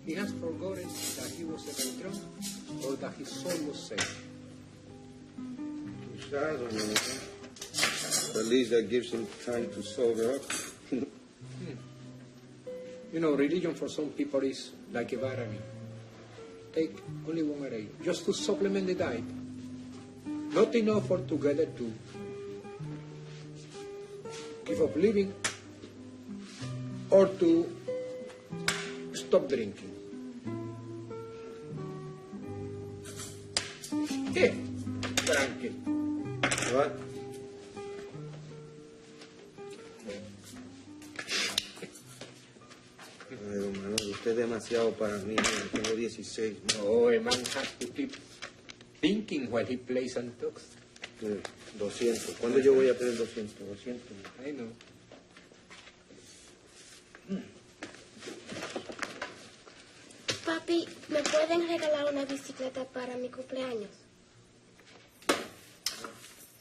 He has forgotten that he was a Beltrán or that his soul was saved. Too sad, Dona Ines. At least that gives him time to sober up. You know, religion for some people is like a vitamin. Take only one a day, just to supplement the diet. Not enough altogether to give up living or to stop drinking. Tranquil. What? Ay, don Manuel, usted es demasiado para mí. Mira, tengo 16. No, a man has to keep thinking while he plays and talks. 200. ¿Cuándo yo voy a tener 200? 200. I know. Papi, ¿me pueden regalar una bicicleta para mi cumpleaños?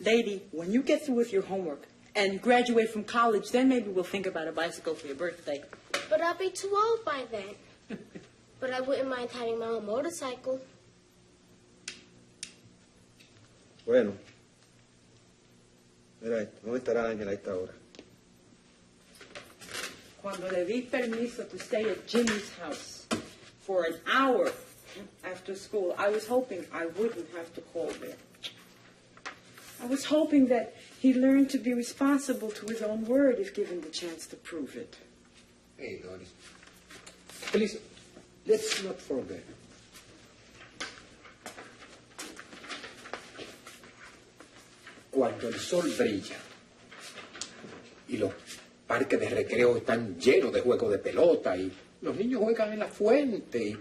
Lady, when you get through with your homework and graduate from college, then maybe we'll think about a bicycle for your birthday. But I'll be too old by then. But I wouldn't mind having my own motorcycle. Bueno. Mira esto. ¿Dónde estará Ángel a esta hora? Cuando le di permiso to stay at Jimmy's house for an hour after school, I was hoping I wouldn't have to call there. I was hoping that he'd learn to be responsible to his own word if given the chance to prove it. Hey, Doris. Please, let's not forget. Cuando el sol brilla y los parques de recreo están llenos de juegos de pelota y los niños juegan en la fuente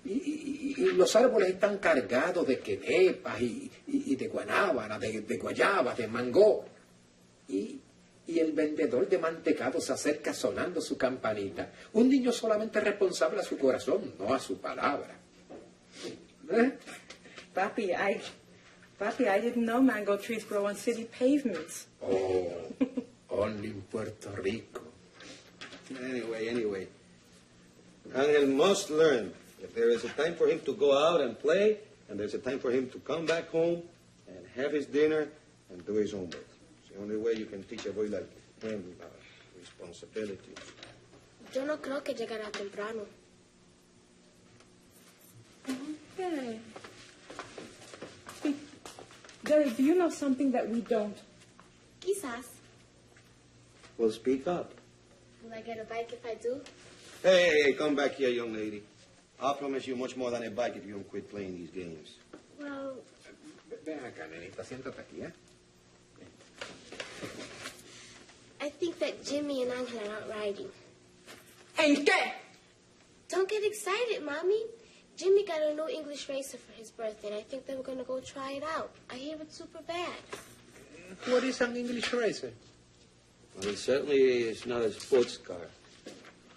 y los árboles están cargados de quenepas y de guanábana, de guayabas, de mango y el vendedor de mantecado se acerca sonando su campanita. Un niño solamente es responsable a su corazón, no a su palabra. Papi, I didn't know mango trees grow on city pavements. Oh, only in Puerto Rico. Anyway. Ángel must learn that there is a time for him to go out and play, and there's a time for him to come back home and have his dinner and do his homework. It's the only way you can teach a boy like him responsibility. Yo no creo que llegará temprano. Okay. Derry, do you know something that we don't? Quizás. Well, speak up. Will I get a bike if I do? Hey, come back here, young lady. I'll promise you much more than a bike if you don't quit playing these games. Well, Ven acá, nenita, siéntate aquí, ¿eh? I think that Jimmy and Ángel are not riding. ¿En qué? Don't get excited, Mommy. Jimmy got a new English racer for his birthday, and I think they were going to go try it out. I hear it's super bad. What is an English racer? Well, it certainly is not a sports car.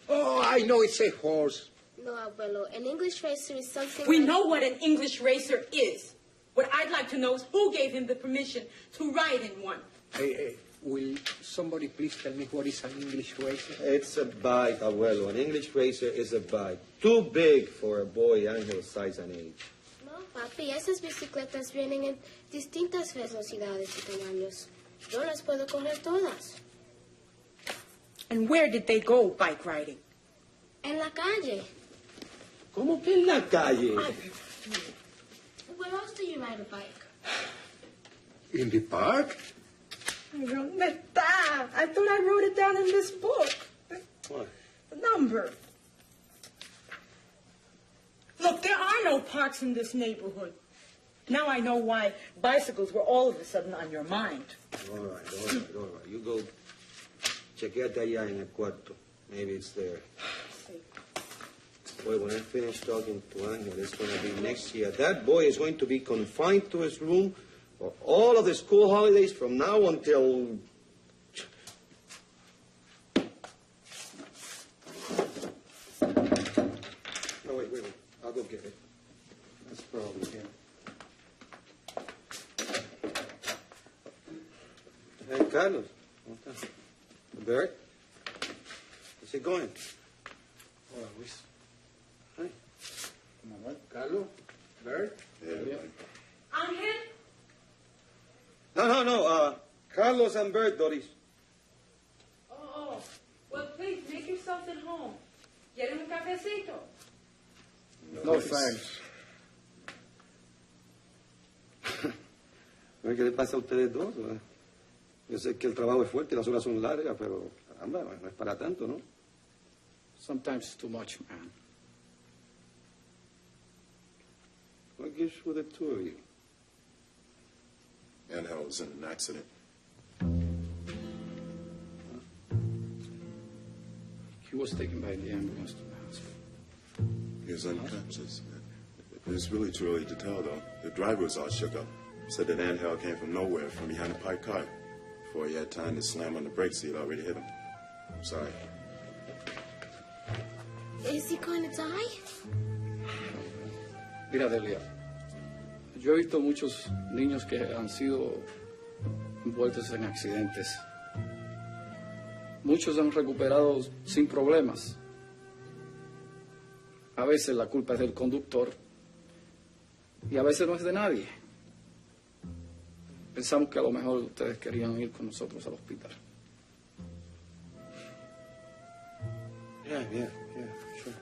Oh, I know it's a horse. No, Abuelo, an English racer is something We like... know what an English racer is. What I'd like to know is who gave him the permission to ride in one. Hey, will somebody please tell me what is an English racer? It's a bike, abuelo. An English racer is a bike. Too big for a boy Angel's size and age. No, papi, esas bicicletas vienen en distintas velocidades y tamaños. Yo las puedo correr todas. And where did they go bike riding? En la calle. ¿Cómo que en la calle? Where else do you ride a bike? In the park? ¿Dónde está? I thought I wrote it down in this book. What? The number. Look, there are no parks in this neighborhood. Now I know why bicycles were all of a sudden on your mind. All right. You go chequeate allá en el cuarto. Maybe it's there. Boy, when I finish talking to Ángel, it's going to be next year. That boy is going to be confined to his room for all of the school holidays from now until... No, wait. I'll go get it. That's probably him. Hey, Carlos. ¿Cómo estás? Bert? How's it going? Hola, Luis. Bert? Yeah. Ángel? No. Carlos and Bert, Doris. Oh, well, please, make yourself at home. ¿Quieren un cafecito? No, thanks. ¿Qué le pasa a ustedes dos? Yo sé que el trabajo es fuerte y las horas son largas, pero caramba, no es para tanto, ¿no? Sometimes it's too much, man. What gives with the two of you? Ángel was in an accident. He was taken by the ambulance to the hospital. He was unconscious. It's really too early to tell, though. The driver was all shook up. Said that Ángel came from nowhere, from behind a parked car. Before he had time to slam on the brakes, he had already hit him. I'm sorry. Is he going to die? Mira, Delia, yo he visto muchos niños que han sido envueltos en accidentes. Muchos han recuperado sin problemas. A veces la culpa es del conductor y a veces no es de nadie. Pensamos que a lo mejor ustedes querían ir con nosotros al hospital. Yeah, sure.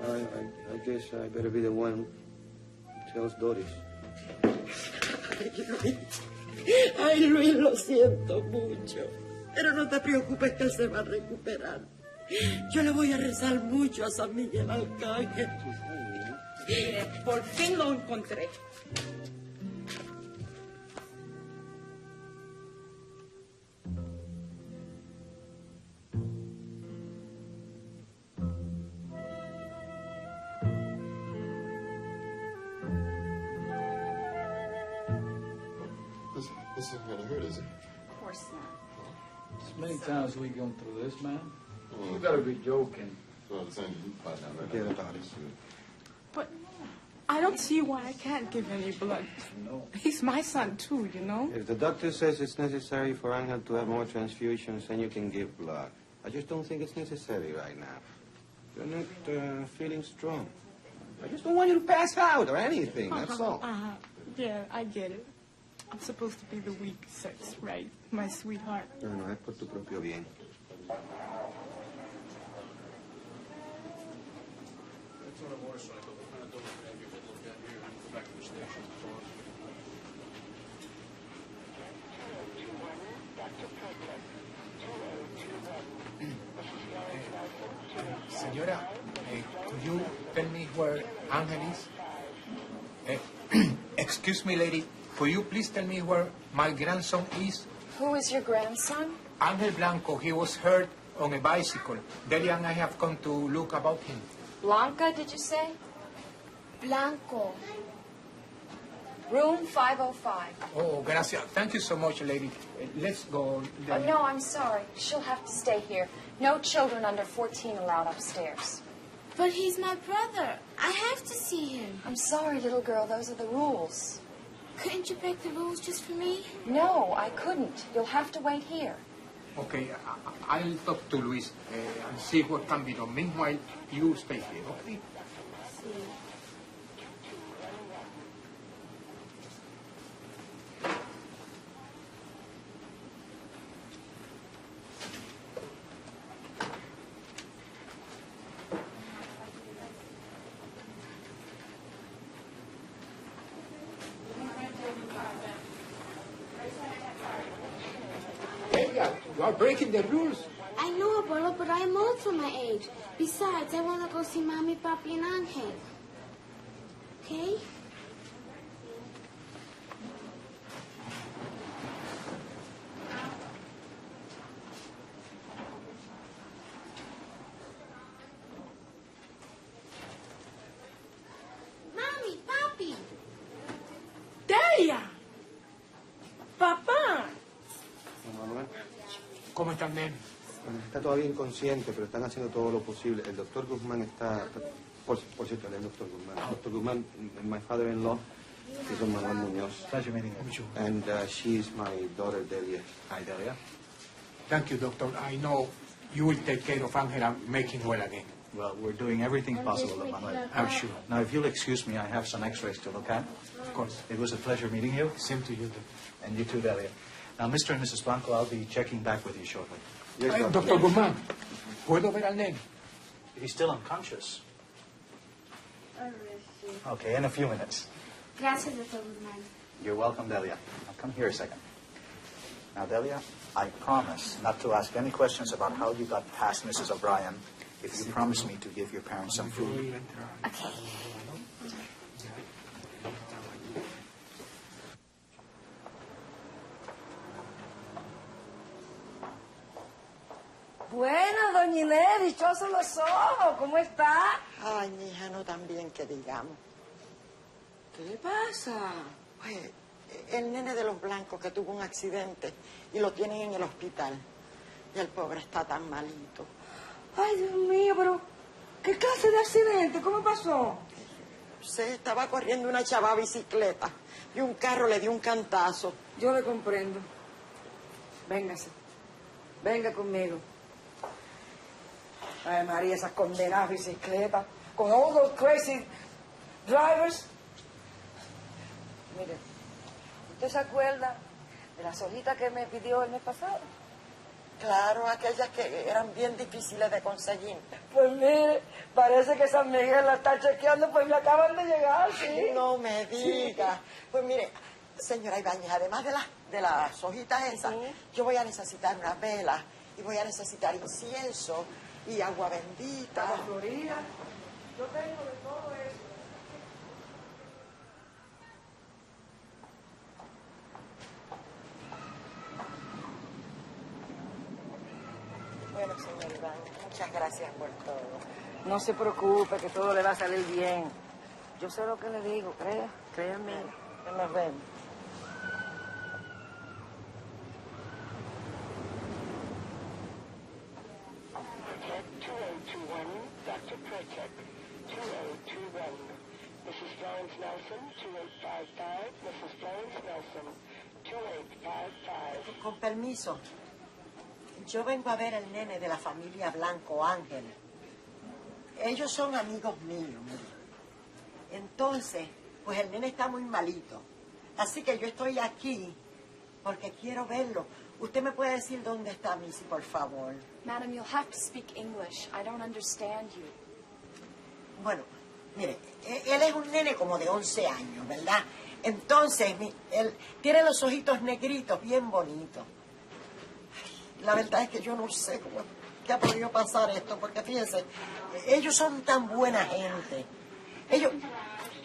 I guess I better be the one who tells Doris. Ay, Luis, lo siento mucho. Pero no te preocupes que él se va a recuperar. Yo le voy a rezar mucho a San Miguel Arcángel. Mire, por fin lo encontré. This isn't going to hurt, is it? Of course not. As many times we've gone through this, man. You gotta be joking. Well, the same you find out right Forget now. about it. But I don't see why I can't give any blood. No. He's my son, too, you know? If the doctor says it's necessary for Ángel to have more transfusions, then you can give blood. I just don't think it's necessary right now. You're not feeling strong. I just don't want you to pass out or anything, that's all. Yeah, I get it. I'm supposed to be the weak sex, right? My sweetheart. No, es por tu propio bien. Señora, could you tell me where Ángel is? Excuse me, lady. Could you please tell me where my grandson is? Who is your grandson? Ángel Blanco. He was hurt on a bicycle. Delia and I have come to look about him. Blanca, did you say? Blanco. Room 505. Oh, gracias. Thank you so much, lady. Let's go. No, I'm sorry. She'll have to stay here. No children under 14 allowed upstairs. But he's my brother. I have to see him. I'm sorry, little girl. Those are the rules. Couldn't you break the rules just for me? No, I couldn't. You'll have to wait here. Okay, I'll talk to Luis and see what can be done. Meanwhile, you stay here, okay? You are breaking the rules. I know, Abuelo, but I'm old for my age. Besides, I want to go see Mommy, Papi, and Ángel. Okay? Mommy, Papi. Delia! Papá! Manuel, ¿Cómo están, nen? está todavía inconsciente, pero están haciendo todo lo posible. El doctor Guzmán está... Por cierto, él es el doctor Guzmán. Doctor Guzmán, my father-in-law, is Don Manuel Muñoz. Pleasure meeting you. And she's my daughter, Delia. Hi, Delia. Thank you, doctor. I know you will take care of Ángel and make him well again. Well, we're doing everything possible, Manuel. I'm sure. Now, if you'll excuse me, I have some x-rays to look at. Of course. It was a pleasure meeting you. Same to you. And you too, Delia. Now, Mr. and Mrs. Blanco, I'll be checking back with you shortly. Yes, Ay, doctor. Doctor Guzmán, ¿puedo ver al nene? He's still unconscious. Okay, in a few minutes. Gracias, Dr. Guzmán. You're welcome, Delia. Now, come here a second. Now, Delia, I promise not to ask any questions about how you got past Mrs. O'Brien if you promise me to give your parents some food. Okay. Bueno, doña Inés, dichosos los ojos, ¿cómo está? Ay, mi hija, no tan bien que digamos. ¿Qué le pasa? Pues, el nene de los blancos que tuvo un accidente y lo tienen en el hospital. Y el pobre está tan malito. Ay, Dios mío, pero ¿qué clase de accidente? ¿Cómo pasó? Se estaba corriendo una chava bicicleta y un carro le dio un cantazo. Yo le comprendo. Véngase. Venga conmigo. Ay, María, esas condenadas bicicletas con all those crazy drivers. Mire, ¿usted se acuerda de las hojitas que me pidió el mes pasado? Claro, aquellas que eran bien difíciles de conseguir. Pues mire, parece que San Miguel la está chequeando, pues me acaban de llegar, ¿sí? No me diga. Pues mire, señora Ibáñez, además de las hojitas esas, yo voy a necesitar unas velas y voy a necesitar incienso y agua bendita. La Florida. Yo tengo de todo eso. Bueno, señor Iván, muchas gracias por todo. No se preocupe, que todo le va a salir bien. Yo sé lo que le digo, créanme. Nos vemos. Dr. Protect, 2021. Mrs. Florence Nelson, 2855. Mrs. Florence Nelson, 2855. Con permiso. Yo vengo a ver al nene de la familia Blanco, Ángel. Ellos son amigos míos. Entonces, pues el nene está muy malito. Así que yo estoy aquí porque quiero verlo. ¿Usted me puede decir dónde está Missy, por favor? Madam, you'll have to speak English. I don't understand you. Bueno, mire, él es un nene como de 11 años, ¿verdad? Entonces, él tiene los ojitos negritos, bien bonitos. La verdad es que yo no sé cómo que ha podido pasar esto, porque fíjense, ellos son tan buena gente. Ellos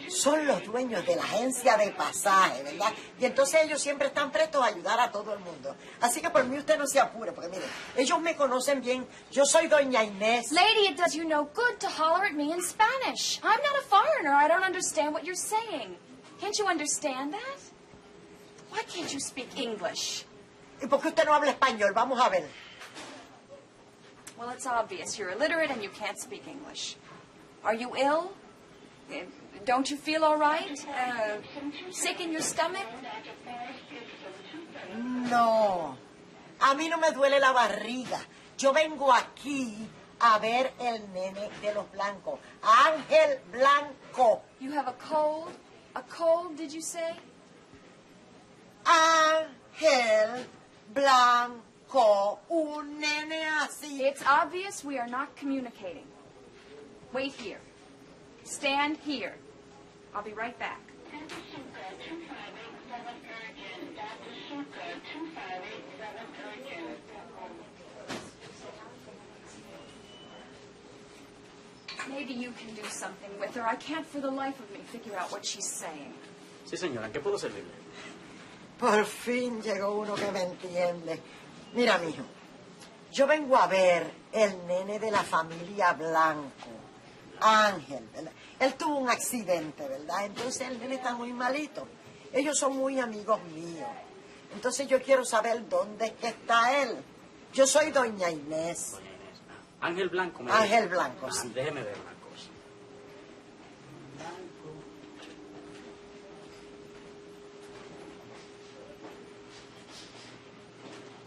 son los dueños de la agencia de pasaje, ¿verdad? Y entonces ellos siempre están prestos a ayudar a todo el mundo. Así que por mí usted no se apure, porque mire, ellos me conocen bien. Yo soy doña Inés. Lady, it does you no good to holler at me in Spanish. I'm not a foreigner. I don't understand what you're saying. Can't you understand that? Why can't you speak English? ¿Y por qué usted no habla español? Vamos a ver. Well, it's obvious. You're illiterate and you can't speak English. Are you ill? Don't you feel all right? Sick in your stomach? No, a mí no me duele la barriga. Yo vengo aquí a ver el nene de los blancos, Ángel Blanco. You have a cold? A cold, did you say? Ángel Blanco, un nene así. It's obvious we are not communicating. Wait here. Stand here. I'll be right back. Maybe you can do something with her. I can't for the life of me figure out what she's saying. Sí, señora, ¿en qué puedo servirle? Por fin llegó uno que me entiende. Mira, mijo, yo vengo a ver el nene de la familia Blanco, Ángel, ¿verdad? Él tuvo un accidente, ¿verdad? Entonces el nene está muy malito. Ellos son muy amigos míos. Entonces yo quiero saber dónde es que está él. Yo soy doña Inés. Doña Inés. Ángel Blanco. Ángel Blanco, sí. Déjeme ver una cosa.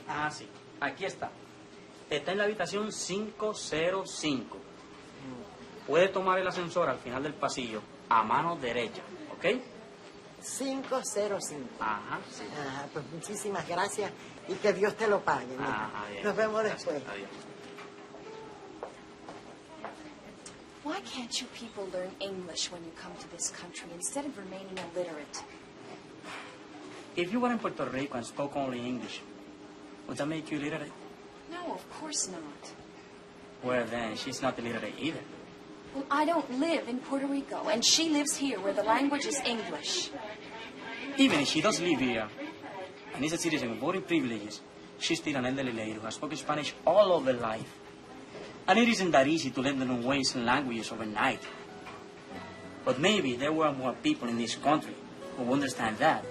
Ah, sí. Aquí está. Está en la habitación 505. puede tomar el ascensor al final del pasillo a mano derecha, ¿ok? 505. Ajá, sí. Ah, pues muchísimas gracias y que Dios te lo pague. Mija. Bien. Nos vemos Gracias. después. Adiós. Why can't you people learn English when you come to this country instead of remaining illiterate? If you were in Puerto Rico and spoke only English, would that make you illiterate? No, of course not. Well, then, she's not illiterate either. Well, I don't live in Puerto Rico, and she lives here where the language is English. Even if she does live here and is a citizen with voting privileges, she's still an elderly lady who has spoken Spanish all of her life. And it isn't that easy to learn the new ways and languages overnight. But maybe there were more people in this country who understand that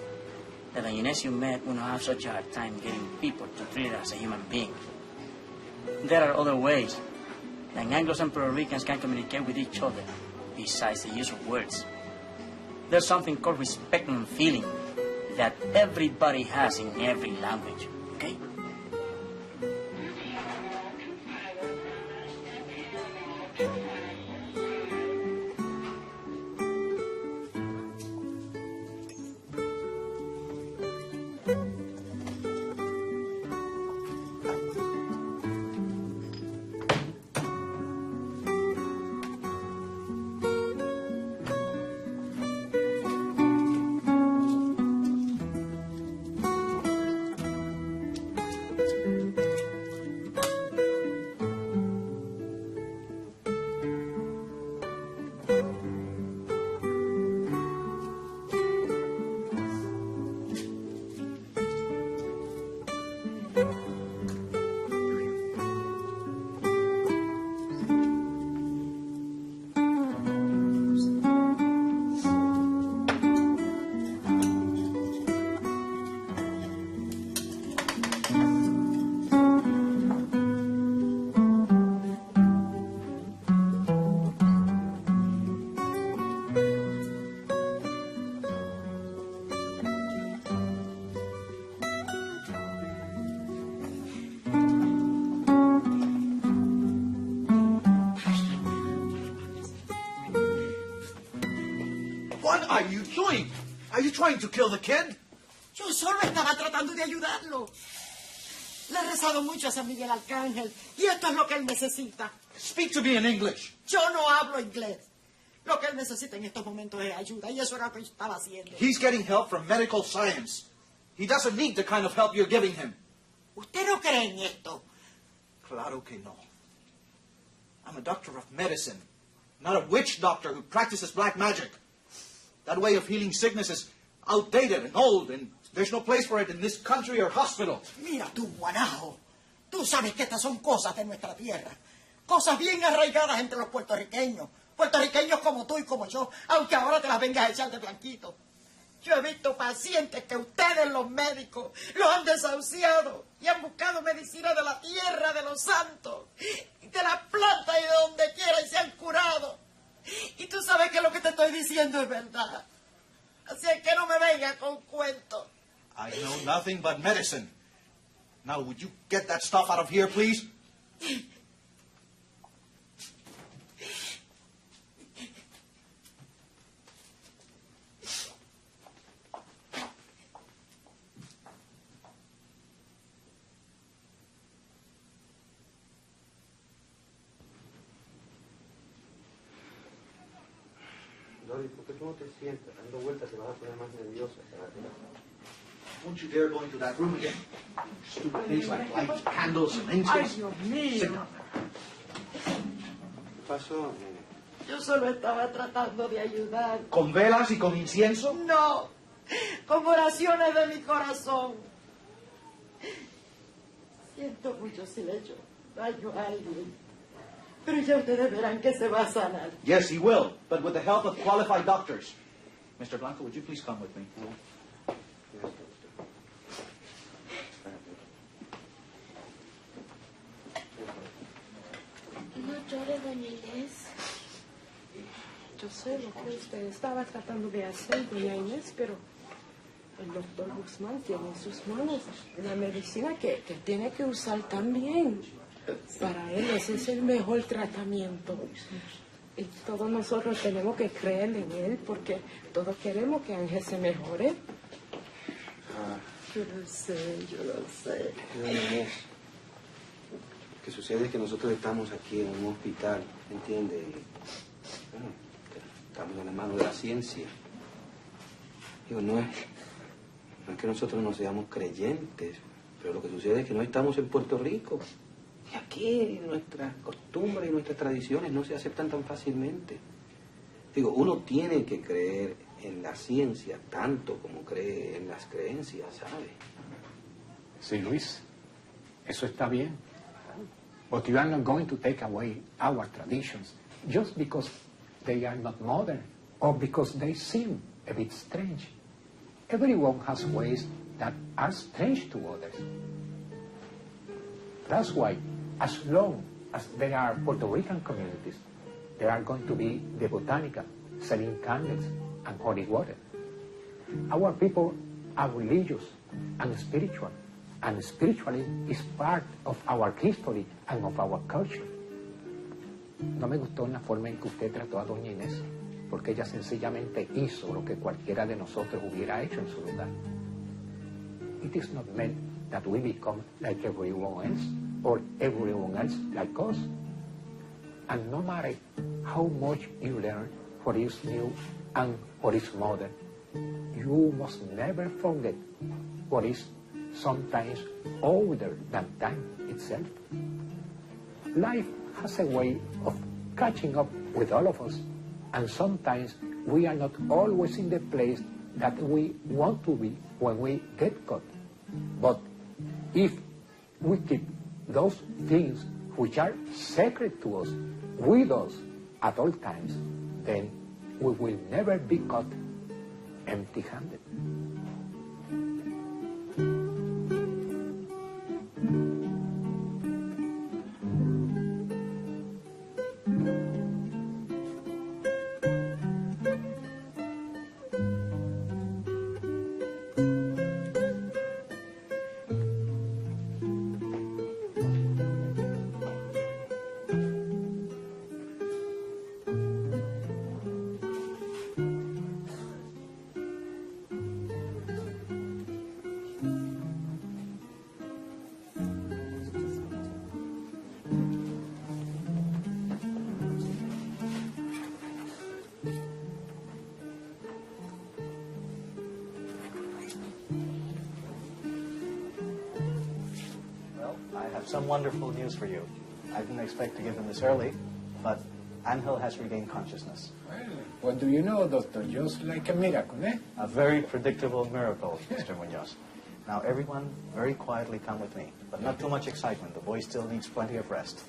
the Ines you met will not have such a hard time getting people to treat her as a human being. There are other ways that Anglos and Puerto Ricans can communicate with each other besides the use of words. There's something called respect and feeling that everybody has in every language, okay? What are you doing? Are you trying to kill the kid? Yo solo estaba tratando de ayudarlo. Le he rezado mucho a San Miguel Arcángel y esto es lo que él necesita. Speak to me in English. Yo no hablo inglés. Lo que él necesita en estos momentos es ayuda y eso era lo que yo estaba haciendo. He's getting help from medical science. He doesn't need the kind of help you're giving him. ¿Usted no cree en esto? Claro que no. I'm a doctor of medicine, not a witch doctor who practices black magic. That way of healing sickness is outdated and old, and there's no place for it in this country or hospital. Mira tú, guanajo. Tú sabes que estas son cosas de nuestra tierra. Cosas bien arraigadas entre los puertorriqueños. Puertorriqueños como tú y como yo, aunque ahora te las vengas a echar de blanquito. Yo he visto pacientes que ustedes, los médicos, los han desahuciado y han buscado medicina de la tierra, de los santos, de las plantas y de donde quiera y se han curado. Y tú sabes que lo que te estoy diciendo es verdad. Así es que no me vengas con cuentos. I know nothing but medicine. Now, would you get that stuff out of here, please? Dori, ¿por qué tú no te sientas? Dando vueltas te vas a poner más nerviosa. Don't you dare go into that room again. Stupid things like lights, candles, and incense. Dios mío. Sit down. ¿Qué pasó, nene? Yo solo estaba tratando de ayudar. ¿Con velas y con incienso? No, con oraciones de mi corazón. Siento mucho si le he hecho daño a alguien. Pero ya ustedes verán que se va a sanar. Yes, he will, but with the help of qualified doctors. Mr. Blanco, would you please come with me? Yes, doctor. No llore, doña Inés. Yo sé lo que usted estaba tratando de hacer, doña Inés, pero el doctor Guzmán tiene en sus manos la medicina que tiene que usar también. Para él ese es el mejor tratamiento. Y todos nosotros tenemos que creer en él porque todos queremos que Ángel se mejore. Yo lo sé, yo lo sé. Dona Ines, lo que sucede es que nosotros estamos aquí en un hospital, ¿entiendes? Bueno, estamos en las manos de la ciencia. Digo, no es que nosotros no seamos creyentes, pero lo que sucede es que no estamos en Puerto Rico. Y aquí nuestras costumbres y nuestras tradiciones no se aceptan tan fácilmente. Digo, uno tiene que creer en la ciencia tanto como cree en las creencias, ¿sabe? Sí, Luis, eso está bien. But you are not going to take away our traditions just because they are not modern or because they seem a bit strange. Everyone has ways that are strange to others. That's why, as long as there are Puerto Rican communities, there are going to be the botanica, selling candles and holy water. Our people are religious and spiritualism is part of our history and of our culture. No me gustó la forma en que usted trató a Doña Inés, porque ella sencillamente hizo lo que cualquiera de nosotros hubiera hecho en su lugar. It is not meant that we become like everyone else, or everyone else like us. And no matter how much you learn what is new and what is modern, you must never forget what is sometimes older than time itself. Life has a way of catching up with all of us, and sometimes we are not always in the place that we want to be when we get caught. But if we keep those things which are sacred to us with us at all times, then we will never be caught empty-handed. Some wonderful news for you. I didn't expect to give him this early, but Ángel has regained consciousness. Well, what do you know, Doctor? Just like a miracle, eh? A very predictable miracle, Mr. Munoz. Now, everyone, very quietly come with me, but not too much excitement. The boy still needs plenty of rest.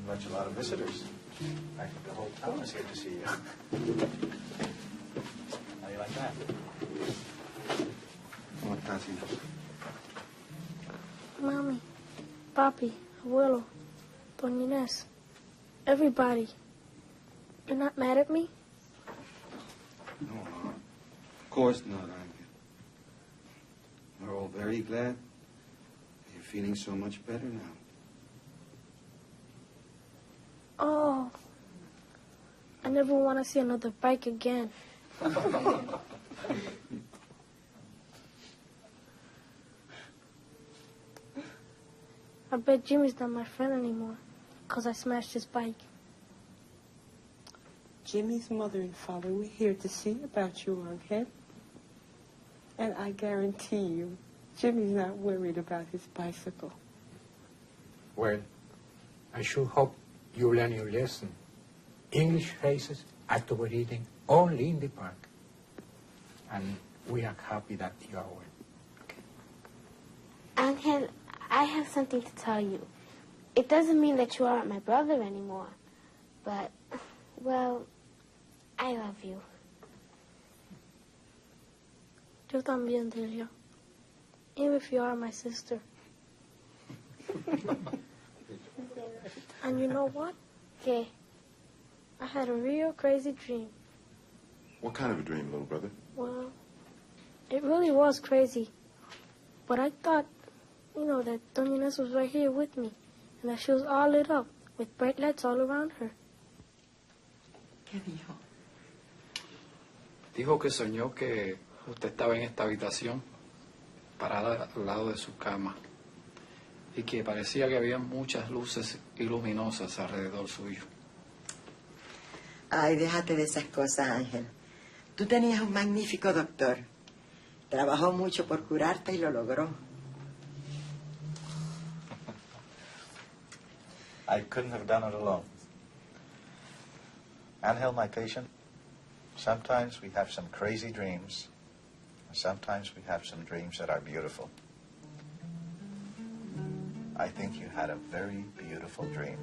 Bunch a lot of visitors. I think the whole town is here to see you. How do you like that? ¿Cómo estás, hijo? Mommy, Papi, Abuelo, Dona Ines, everybody. You're not mad at me? No, of course not, Ángel. We're all very glad you're feeling so much better now. Oh, I never want to see another bike again. I bet Jimmy's not my friend anymore, because I smashed his bike. Jimmy's mother and father were here to see about you, Ángel. And I guarantee you, Jimmy's not worried about his bicycle. Well, I sure hope you learn your lesson. English phrases are to be reading only in the park. And we are happy that you are well. Ángel, I have something to tell you. It doesn't mean that you aren't my brother anymore. But, well, I love you. Yo también, Delia. Even if you are my sister. And you know what? Okay. I had a real crazy dream. What kind of a dream, little brother? Well, It really was crazy. But I thought, that Dona Ines was right here with me, and that she was all lit up with bright lights all around her. ¿Qué dijo? Dijo que soñó que usted estaba en esta habitación, parada al lado de su cama, y que parecía que había muchas luces luminosas alrededor suyo. Ay, déjate de esas cosas, Ángel. Tú tenías un magnífico doctor. Trabajó mucho por curarte y lo logró. I couldn't have done it alone. Ángel, my patient, sometimes we have some crazy dreams, and sometimes we have some dreams that are beautiful. I think you had a very beautiful dream.